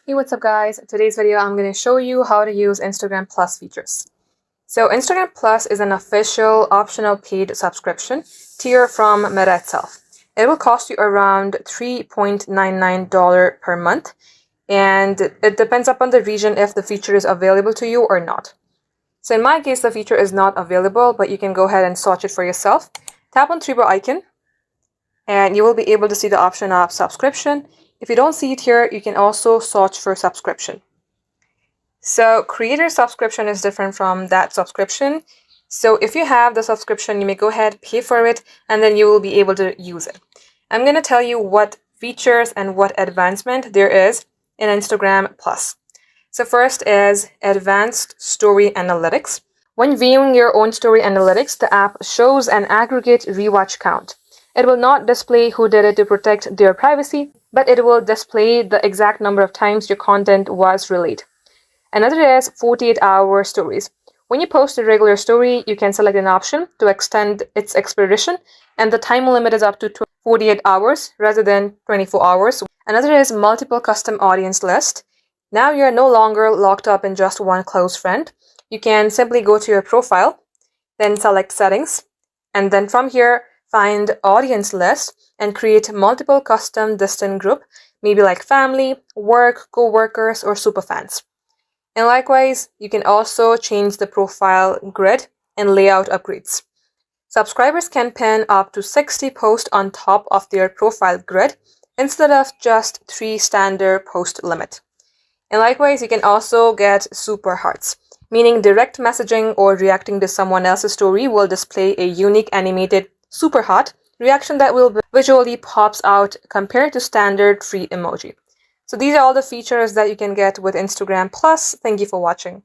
Hey, what's up guys? In today's video, I'm going to show you how to use Instagram Plus features. So Instagram Plus is an official optional paid subscription tier from Meta itself. It will cost you around $3.99 per month, and it depends upon the region if the feature is available to you or not. So in my case, the feature is not available, but you can go ahead and search it for yourself. Tap on 3 bar icon, and you will be able to see the option of subscription. If you don't see it here, you can also search for subscription. So creator subscription is different from that subscription. So if you have the subscription, you may go ahead, pay for it, and then you will be able to use it. I'm going to tell you what features and what advancement there is in Instagram Plus. So first is advanced story analytics. When viewing your own story analytics, the app shows an aggregate rewatch count. It will not display who did it to protect their privacy, but it will display the exact number of times your content was relayed. Another is 48-hour stories. When you post a regular story, you can select an option to extend its expiration, and the time limit is up to 48 hours rather than 24 hours. Another is multiple custom audience list. Now you're no longer locked up in just one close friend. You can simply go to your profile, then select settings, and then from here, find audience list and create multiple custom distant group, maybe like family, work, co-workers, or superfans. And likewise, you can also change the profile grid and layout upgrades. Subscribers can pin up to 60 posts on top of their profile grid instead of just 3 standard post limit. And likewise, you can also get super hearts, meaning direct messaging or reacting to someone else's story will display a unique animated super heart reaction that will visually pops out compared to standard free emoji. So these are all the features that you can get with Instagram Plus. Thank you for watching.